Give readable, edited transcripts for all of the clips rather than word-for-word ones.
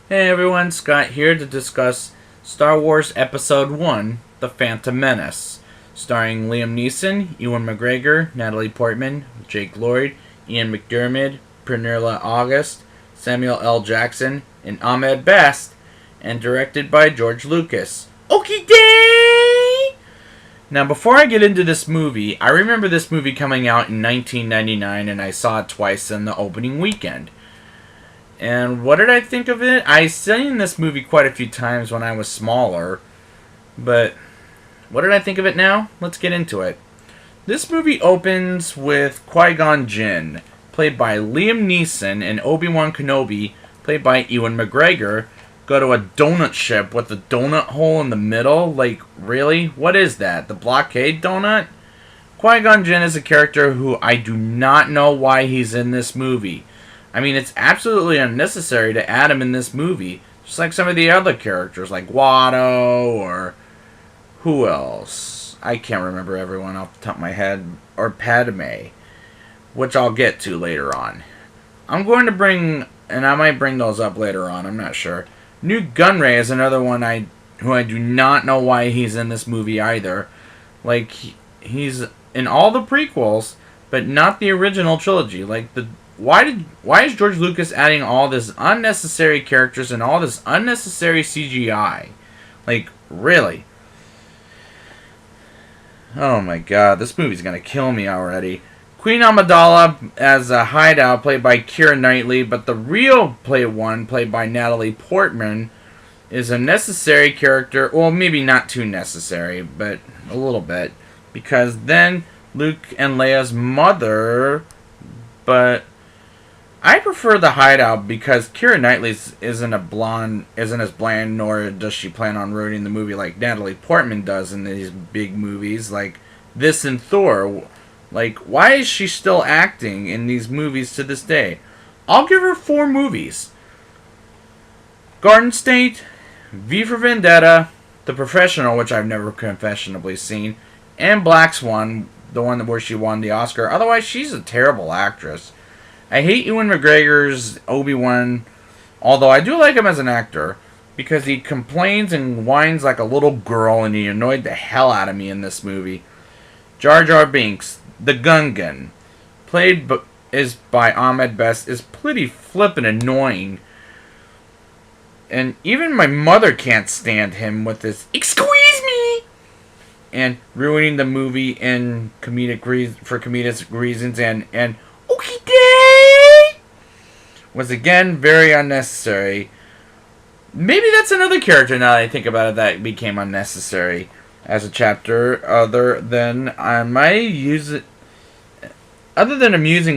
Hey everyone, Scott here to discuss Star Wars Episode 1, The Phantom Menace, starring Liam Neeson, Ewan McGregor, Natalie Portman, Jake Lloyd, Ian McDiarmid, Pernilla August, Samuel L. Jackson, and Ahmed Best, and directed by George Lucas. Okie day! Now, before I get into this movie, I remember this movie coming out in 1999 and I saw it twice in the opening weekend. And what did I think of it? I seen this movie quite a few times when I was smaller, but what did I think of it now? Let's get into it. This movie opens with Qui-Gon Jinn, played by Liam Neeson, and Obi-Wan Kenobi, played by Ewan McGregor, go to a donut ship with a donut hole in the middle. Like, really? What is that? The blockade donut? Qui-Gon Jinn is a character who I do not know why he's in this movie. I mean, it's absolutely unnecessary to add him in this movie. Just like some of the other characters, like Watto, or who else? I can't remember everyone off the top of my head. Or Padme, which I'll get to later on. I'm going to bring, and I might bring those up later on, I'm not sure. Newt Gunray is another one who I do not know why he's in this movie either. Like, he's in all the prequels, but not the original trilogy. Like, why is George Lucas adding all this unnecessary characters and all this unnecessary CGI? Like, really? Oh my god, this movie's gonna kill me already. Queen Amidala as a hideout, played by Keira Knightley, but the real played by Natalie Portman, is a necessary character. Well, maybe not too necessary, but a little bit. Because then Luke and Leia's mother, but I prefer the hideout because Keira Knightley isn't as bland, nor does she plan on ruining the movie like Natalie Portman does in these big movies like this and Thor. Like, why is she still acting in these movies to this day? I'll give her 4 movies: Garden State, V for Vendetta, The Professional, which I've never confessionably seen, and Black Swan, the one where she won the Oscar. Otherwise, she's a terrible actress. I hate Ewan McGregor's Obi-Wan, although I do like him as an actor, because he complains and whines like a little girl, and he annoyed the hell out of me in this movie. Jar Jar Binks, the Gungan, played by Ahmed Best, is pretty flippin' annoying. And even my mother can't stand him with this "excuse me" and ruining the movie in for comedic reasons, and "okay day" was again very unnecessary. Maybe that's another character now that I think about it that became unnecessary as a chapter, other than amusing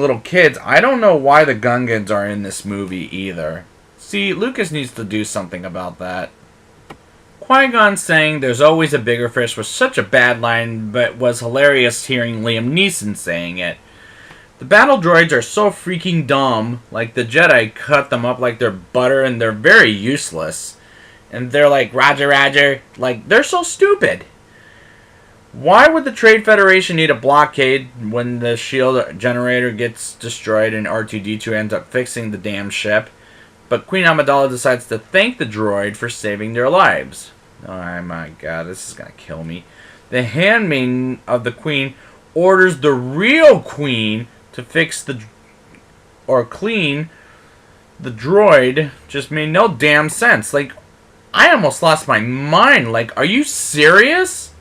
little kids. I don't know why the Gungans are in this movie either. See, Lucas needs to do something about that. Qui-Gon saying "there's always a bigger fish" was such a bad line, but was hilarious hearing Liam Neeson saying it. The battle droids are so freaking dumb. Like, the Jedi cut them up like they're butter, and they're very useless. And they're like, "Roger, Roger." Like, they're so stupid. Why would the Trade Federation need a blockade when the shield generator gets destroyed and R2-D2 ends up fixing the damn ship? But Queen Amidala decides to thank the droid for saving their lives. Oh my god, this is gonna kill me. The handmaiden of the queen orders the real queen to fix or clean the droid. Just made no damn sense. Like, I almost lost my mind. Like, are you serious?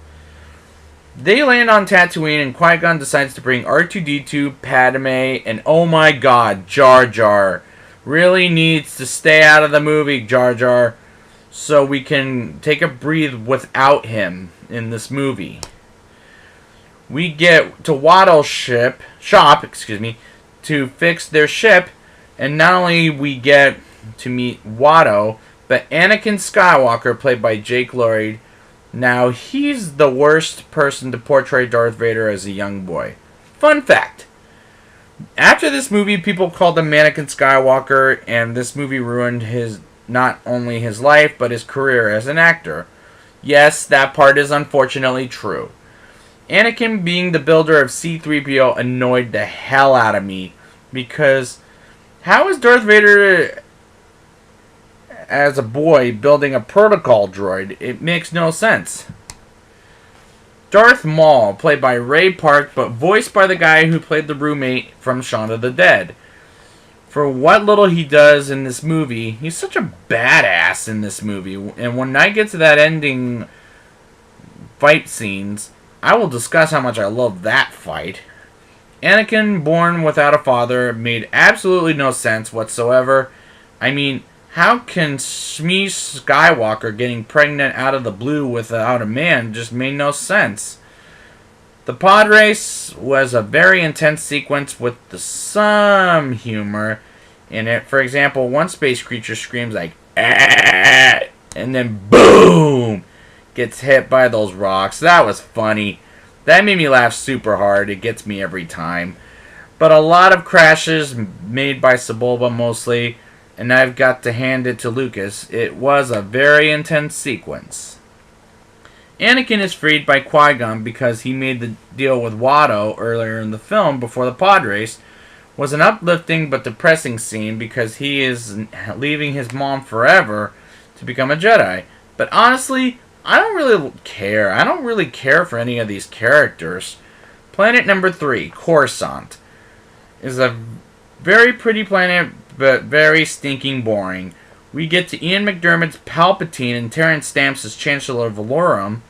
They land on Tatooine, and Qui-Gon decides to bring R2-D2, Padme, and oh my god, Jar Jar. Really needs to stay out of the movie, Jar Jar, so we can take a breathe without him in this movie. We get to Watto's shop, to fix their ship, and not only we get to meet Watto, but Anakin Skywalker, played by Jake Lloyd. Now, he's the worst person to portray Darth Vader as a young boy. Fun fact: after this movie, people called him Anakin Skywalker, and this movie ruined not only his life, but his career as an actor. Yes, that part is unfortunately true. Anakin being the builder of C-3PO annoyed the hell out of me, because how is Darth Vader as a boy building a protocol droid. It makes no sense. Darth Maul, played by Ray Park, but voiced by the guy who played the roommate from Shaun of the Dead. For what little he does in this movie, he's such a badass in this movie. And when I get to that ending fight scenes, I will discuss how much I love that fight. Anakin, born without a father, made absolutely no sense whatsoever. I mean, how can Shmi Skywalker getting pregnant out of the blue without a man just made no sense? The pod race was a very intense sequence with some humor in it. For example, one space creature screams like, "Ah!" and then boom! Gets hit by those rocks. That was funny. That made me laugh super hard. It gets me every time. But a lot of crashes made by Sebulba mostly, and I've got to hand it to Lucas. It was a very intense sequence. Anakin is freed by Qui-Gon because he made the deal with Watto earlier in the film before the pod race. Was an uplifting but depressing scene because he is leaving his mom forever to become a Jedi. But honestly, I don't really care. I don't really care for any of these characters. Planet number 3, Coruscant, is a very pretty planet, but very stinking boring. We get to Ian McDiarmid's Palpatine and Terrence Stamps' Chancellor Valorum,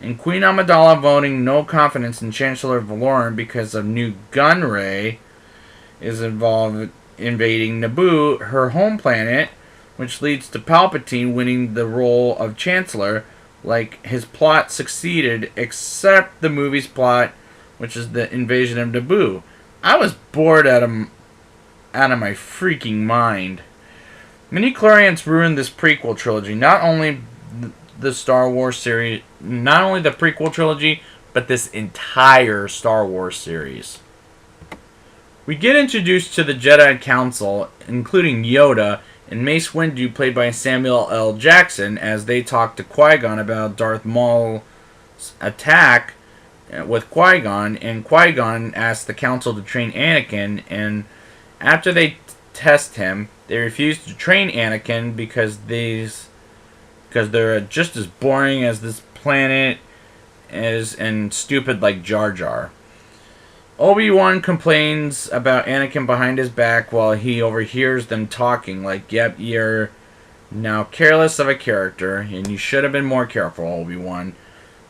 and Queen Amidala voting no confidence in Chancellor Valorum because of new Gunray is involved invading Naboo, her home planet, which leads to Palpatine winning the role of Chancellor. Like, his plot succeeded, except the movie's plot, which is the invasion of Naboo. I was bored out of my freaking mind. Midi-chlorians ruined this prequel trilogy. Not only the Star Wars series, not only the prequel trilogy, but this entire Star Wars series. We get introduced to the Jedi Council, including Yoda and Mace Windu, played by Samuel L. Jackson, as they talk to Qui-Gon about Darth Maul's attack with Qui-Gon, and Qui-Gon asks the Council to train Anakin, and after they test him, they refuse to train Anakin because they're just as boring as this planet is and stupid like Jar Jar. Obi-Wan complains about Anakin behind his back while he overhears them talking like, "Yep, you're now careless of a character, and you should have been more careful, Obi-Wan."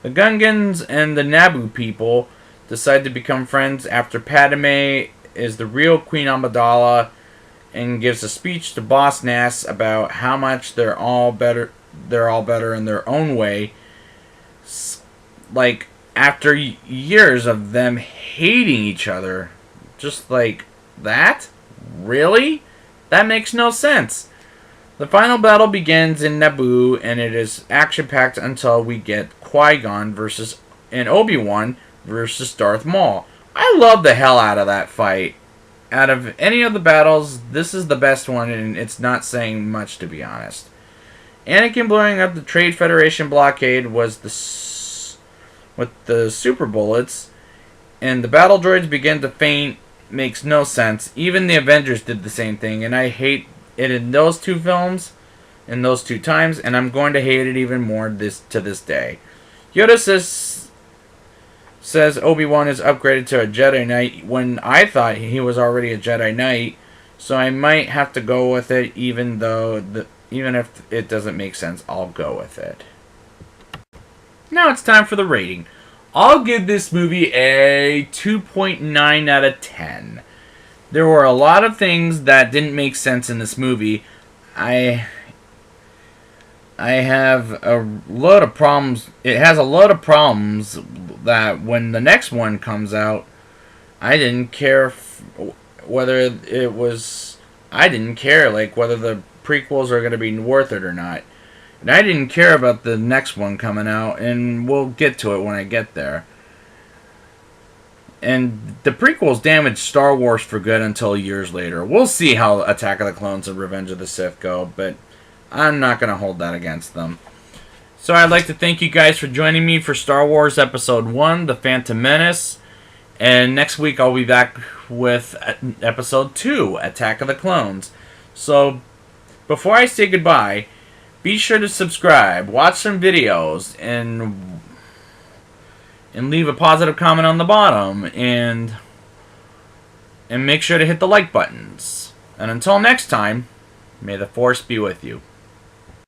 The Gungans and the Naboo people decide to become friends after Padme is the real Queen Amidala and gives a speech to Boss Nass about how much they're all better in their own way. Like, after years of them hating each other. Just like that? Really? That makes no sense. The final battle begins in Naboo, and it is action-packed until we get Qui-Gon and Obi-Wan versus Darth Maul. I love the hell out of that fight. Out of any of the battles, this is the best one, and it's not saying much, to be honest. Anakin blowing up the Trade Federation blockade was with the super bullets, and the battle droids begin to faint. Makes no sense. Even the Avengers did the same thing, and I hate it in those two films, in those two times, and I'm going to hate it even more to this day. Yoda says Obi-Wan is upgraded to a Jedi Knight when I thought he was already a Jedi Knight, so I might have to go with it, even if it doesn't make sense. I'll go with it. Now it's time for the rating. I'll give this movie a 2.9 out of 10. There were a lot of things that didn't make sense in this movie. I have a load of problems. It has a load of problems that when the next one comes out, I didn't care whether the prequels are going to be worth it or not. And I didn't care about the next one coming out, and we'll get to it when I get there. And the prequels damaged Star Wars for good until years later. We'll see how Attack of the Clones and Revenge of the Sith go, but I'm not going to hold that against them. So I'd like to thank you guys for joining me for Star Wars Episode 1, The Phantom Menace. And next week I'll be back with Episode 2, Attack of the Clones. So before I say goodbye, be sure to subscribe, watch some videos, and leave a positive comment on the bottom, and make sure to hit the like buttons. And until next time, may the Force be with you.